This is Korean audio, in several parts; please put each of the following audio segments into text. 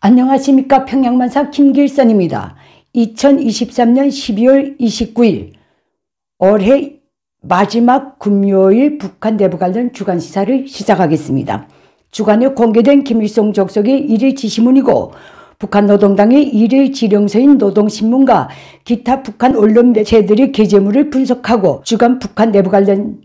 안녕하십니까. 평양만사 김길선입니다. 2023년 12월 29일 올해 마지막 금요일 북한 내부 관련 주간 시사를 시작하겠습니다. 주간에 공개된 김일성 족속의 일일 지시문이고 북한 노동당의 일일 지령서인 노동신문과 기타 북한 언론 매체들의 게재물을 분석하고 주간 북한 내부 관련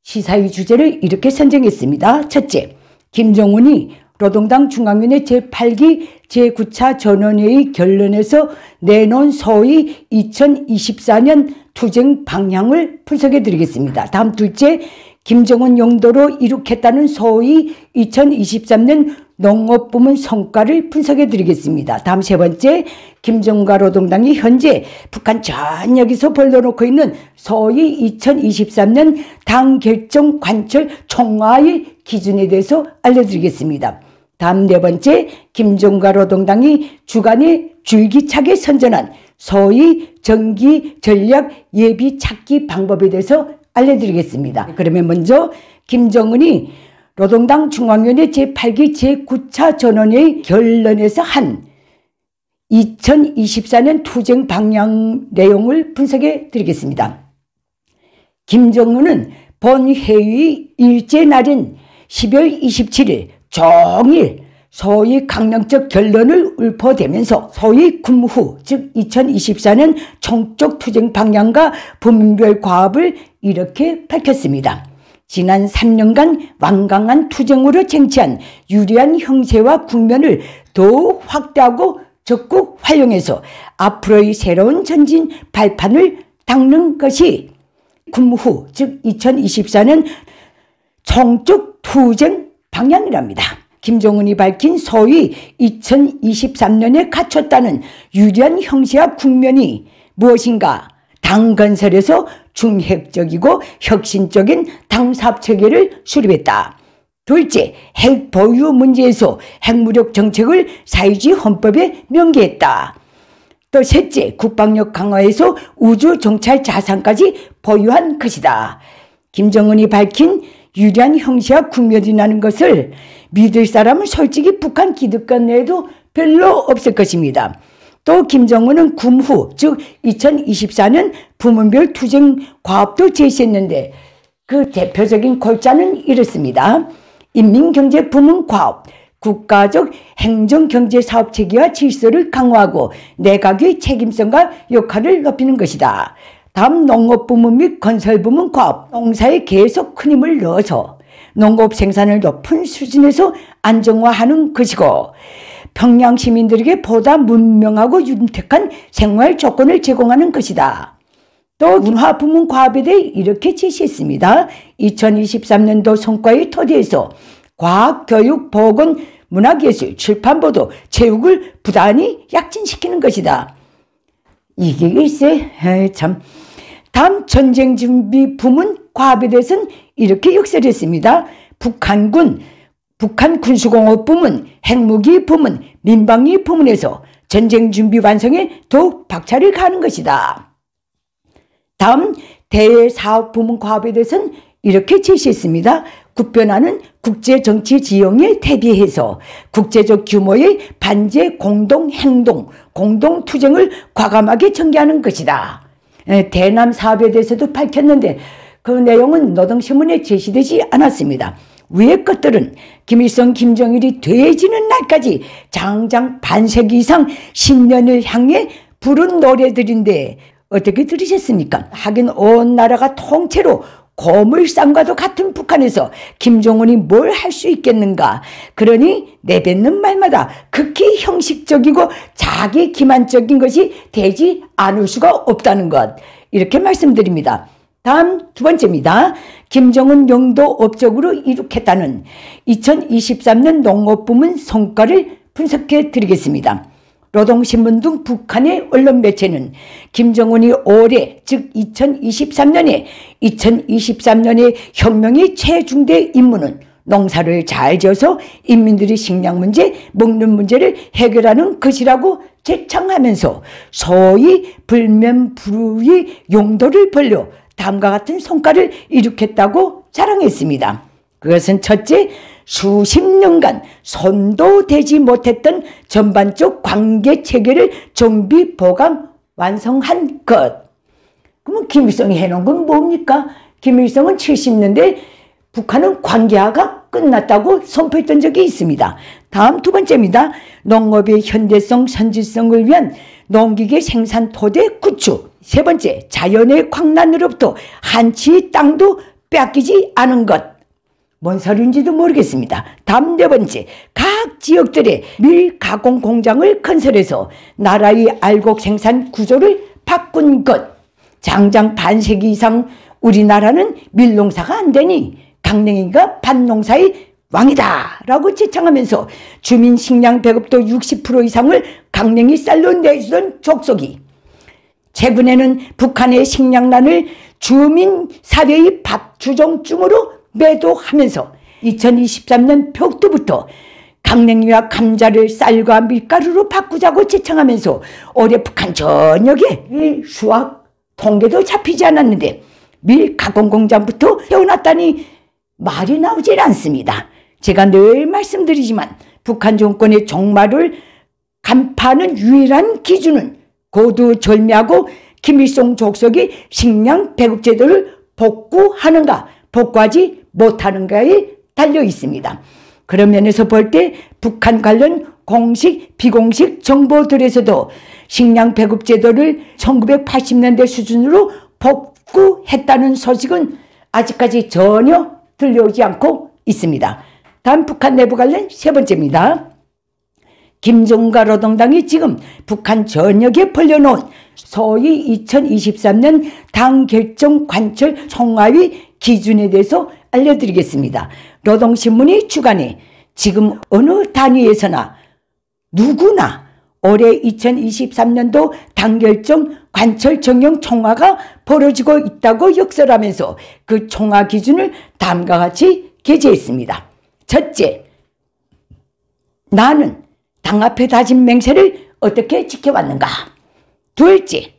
시사의 주제를 이렇게 선정했습니다. 첫째, 김정은이 노동당 중앙위원회 제8기 제9차 전원회의 결론에서 내놓은 소위 2024년 투쟁 방향을 분석해 드리겠습니다. 다음 둘째, 김정은 용도로 이룩했다는 소위 2023년 농업부문 성과를 분석해 드리겠습니다. 다음 세 번째, 김정은과 노동당이 현재 북한 전역에서 벌려놓고 있는 소위 2023년 당 결정 관철 총화의 기준에 대해서 알려드리겠습니다. 다음 네 번째, 김정은과 노동당이 주간에 줄기차게 선전한 소위 정기 전략 예비 찾기 방법에 대해서 알려드리겠습니다. 그러면 먼저 김정은이 노동당 중앙위원회 제8기 제9차 전원회의 결론에서 한 2024년 투쟁 방향 내용을 분석해 드리겠습니다. 김정은은 본회의 일제 날인 12월 27일 종일 소위 강령적 결론을 읊어대면서 소위 군후 즉 2024년 총적 투쟁 방향과 부문별 과업을 이렇게 밝혔습니다. 지난 3년간 완강한 투쟁으로 쟁취한 유리한 형세와 국면을 더욱 확대하고 적극 활용해서 앞으로의 새로운 전진 발판을 닦는 것이 군후 즉 2024년 총적 투쟁 방향이랍니다. 김정은이 밝힌 소위 2023년에 갖췄다는 유리한 형세와 국면이 무엇인가? 당 건설에서 중핵적이고 혁신적인 당 사업체계를 수립했다. 둘째, 핵 보유 문제에서 핵무력 정책을 사회주의 헌법에 명기했다. 또 셋째, 국방력 강화에서 우주 정찰 자산까지 보유한 것이다. 김정은이 밝힌 유리한 형세와 국면이라는 것을 믿을 사람은 솔직히 북한 기득권 내에도 별로 없을 것입니다. 또 김정은은 군후 즉 2024년 부문별 투쟁 과업도 제시했는데 그 대표적인 골자는 이렇습니다. 인민경제 부문 과업, 국가적 행정경제사업체계와 질서를 강화하고 내각의 책임성과 역할을 높이는 것이다. 다음 농업부문 및 건설부문 과업, 농사에 계속 큰 힘을 넣어서 농업 생산을 높은 수준에서 안정화하는 것이고 평양 시민들에게 보다 문명하고 윤택한 생활 조건을 제공하는 것이다. 또 문화부문 과업에 대해 이렇게 제시했습니다. 2023년도 성과의 토대에서 과학, 교육, 보건, 문화예술, 출판보도, 체육을 부단히 약진시키는 것이다. 이게 글쎄 참. 다음 전쟁 준비 부문 과업에 대해서는 이렇게 역설했습니다. 북한군, 북한 군수공업 부문, 핵무기 부문, 민방위 부문에서 전쟁 준비 완성에 더욱 박차를 가하는 것이다. 다음 대사업 부문 과업에 대해서는 이렇게 제시했습니다. 급변하는 국제정치 지형에 대비해서 국제적 규모의 반제 공동행동, 공동투쟁을 과감하게 전개하는 것이다. 대남 사업에 대해서도 밝혔는데 그 내용은 노동신문에 제시되지 않았습니다. 위의 것들은 김일성, 김정일이 돼지는 날까지 장장 반세기 이상 신년을 향해 부른 노래들인데 어떻게 들으셨습니까? 하긴 온 나라가 통째로 고물상과도 같은 북한에서 김정은이 뭘 할 수 있겠는가? 그러니 내뱉는 말마다 극히 형식적이고 자기 기만적인 것이 되지 않을 수가 없다는 것. 이렇게 말씀드립니다. 다음 두 번째입니다. 김정은 용도 업적으로 이룩했다는 2023년 농업부문 성과를 분석해 드리겠습니다. 노동신문 등 북한의 언론 매체는 김정은이 올해 즉 2023년에 혁명의 최중대 임무는 농사를 잘 지어서 인민들의 식량 문제, 먹는 문제를 해결하는 것이라고 제창하면서 소위 불면불의 용도를 벌려 다음과 같은 성과를 이룩했다고 자랑했습니다. 그것은 첫째, 수십 년간 손도 대지 못했던 전반적 관계 체계를 정비 보강 완성한 것. 그러면 김일성이 해놓은 건 뭡니까? 김일성은 70년대 북한은 관계화가 끝났다고 선포했던 적이 있습니다. 다음 두 번째입니다. 농업의 현대성, 선지성을 위한 농기계 생산 토대 구축. 세 번째, 자연의 광란으로부터 한치 땅도 뺏기지 않은 것. 뭔 소리인지도 모르겠습니다. 다음 네 번째, 각 지역들의 밀 가공 공장을 건설해서 나라의 알곡 생산 구조를 바꾼 것. 장장 반세기 이상 우리나라는 밀농사가 안 되니 강냉이가 밭농사의 왕이다 라고 지창하면서 주민 식량 배급도 60% 이상을 강냉이 쌀로 내주던 족속이 최근에는 북한의 식량난을 주민 사회의 밥 주정증으로 매도하면서 2023년 벽두부터 강냉이와 감자를 쌀과 밀가루로 바꾸자고 지창하면서 올해 북한 전역에 밀 수확 통계도 잡히지 않았는데 밀 가공 공장부터 세워놨다니 말이 나오질 않습니다. 제가 늘 말씀드리지만 북한 정권의 종말을 간파하는 유일한 기준은 고두절미하고 김일성 족속이 식량 배급 제도를 복구하는가 복구하지 못하는가에 달려 있습니다. 그런 면에서 볼 때 북한 관련 공식 비공식 정보들에서도 식량 배급 제도를 1980년대 수준으로 복구했다는 소식은 아직까지 전혀 들려오지 않고 있습니다. 다음 북한 내부 관련 세 번째입니다. 김정은과 노동당이 지금 북한 전역에 벌려놓은 소위 2023년 당 결정 관철 총화의 기준에 대해서 알려드리겠습니다. 노동신문이 주간에 지금 어느 단위에서나 누구나 올해 2023년도 당결정 관철 정령 총화가 벌어지고 있다고 역설하면서 그 총화 기준을 다음과 같이 게재했습니다. 첫째, 나는 당 앞에 다진 맹세를 어떻게 지켜왔는가? 둘째,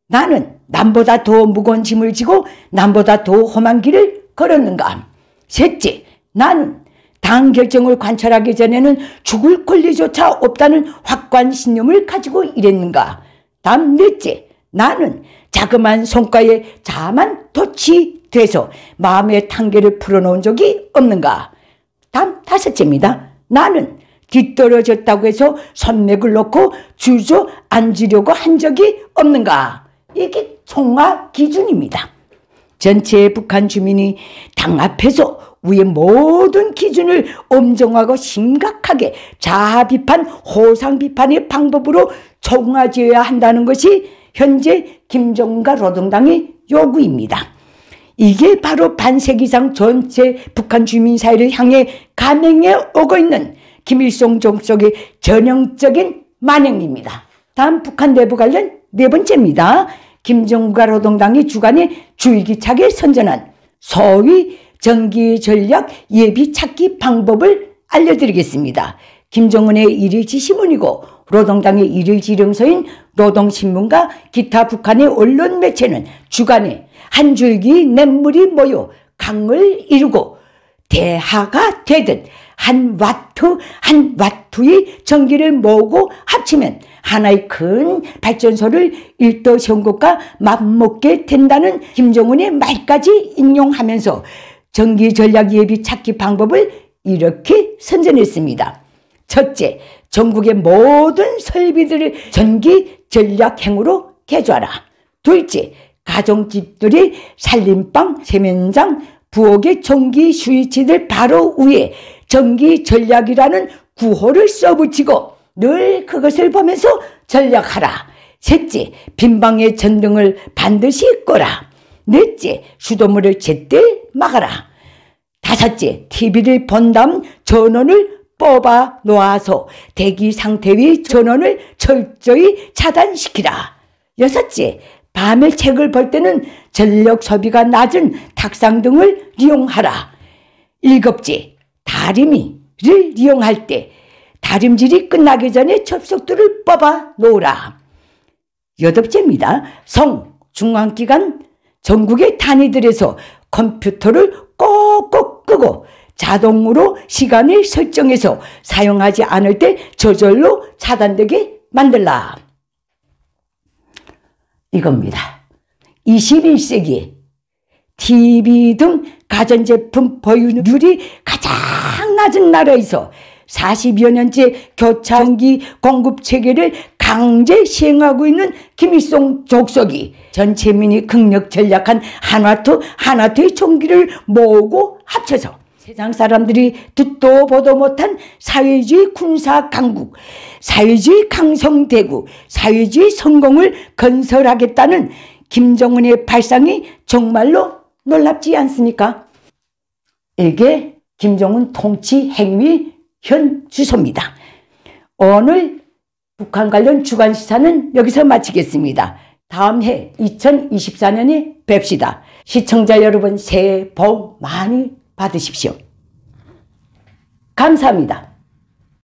나는 남보다 더 무거운 짐을 지고 남보다 더 험한 길을 걸었는가? 셋째, 나는 당 결정을 관철하기 전에는 죽을 권리조차 없다는 확고한 신념을 가지고 일했는가? 다음 넷째, 나는 자그마한 성과에 자만 도취돼서 마음의 단계를 풀어놓은 적이 없는가? 다음 다섯째입니다. 나는 뒤떨어졌다고 해서 선맥을 놓고 주저앉으려고 한 적이 없는가? 이게 총화 기준입니다. 전체 북한 주민이 당 앞에서 위의 모든 기준을 엄정하고 심각하게 자아 비판, 호상 비판의 방법으로 총화지어야 한다는 것이 현재 김정은과 노동당의 요구입니다. 이게 바로 반세기 이상 전체 북한 주민 사회를 향해 감행해 오고 있는 김일성 족속의 전형적인 만행입니다. 다음 북한 내부 관련 네 번째입니다. 김정은과 노동당이 주간에 주의기차게 선전한 소위 정기 전략 예비 찾기 방법을 알려드리겠습니다. 김정은의 일일지시문이고 노동당의 일일지령서인 노동신문과 기타 북한의 언론 매체는 주간에 한 줄기 냇물이 모여 강을 이루고 대하가 되듯 한 와트의 전기를 모으고 합치면 하나의 큰 발전소를 일도 세운 것과 맞먹게 된다는 김정은의 말까지 인용하면서 전기 전략 예비 찾기 방법을 이렇게 선전했습니다. 첫째, 전국의 모든 설비들을 전기 전략행으로 개조하라. 둘째, 가정집들이 살림방, 세면장, 부엌의 전기 스위치들 바로 위에 전기 전략이라는 구호를 써붙이고 늘 그것을 보면서 전략하라. 셋째, 빈방의 전등을 반드시 꺼라. 넷째, 수돗물을 제때 막아라. 다섯째, TV를 본 다음 전원을 뽑아 놓아서 대기 상태의 전원을 철저히 차단시키라. 여섯째, 밤에 책을 볼 때는 전력 소비가 낮은 탁상등을 이용하라. 일곱째, 다리미를 이용할 때 다림질이 끝나기 전에 접속들을 뽑아 놓으라. 여덟째입니다. 중앙기관 전국의 단위들에서 컴퓨터를 꼭꼭 끄고 자동으로 시간을 설정해서 사용하지 않을 때 저절로 차단되게 만들라. 이겁니다. 21세기에 TV 등 가전제품 보유율이 가장 낮은 나라에서 40여 년째 교차전기 공급 체계를 강제 시행하고 있는 김일성 족속이 전체민이 극력 전략한 한화투의 총기를 모으고 합쳐서 세상 사람들이 듣도 보도 못한 사회주의 군사 강국, 사회주의 강성대국, 사회주의 성공을 건설하겠다는 김정은의 발상이 정말로 놀랍지 않습니까? 이게 김정은 통치 행위 현 주소입니다. 오늘 북한 관련 주간 시사는 여기서 마치겠습니다. 다음 해 2024년에 뵙시다. 시청자 여러분 새해 복 많이 받으십시오. 감사합니다.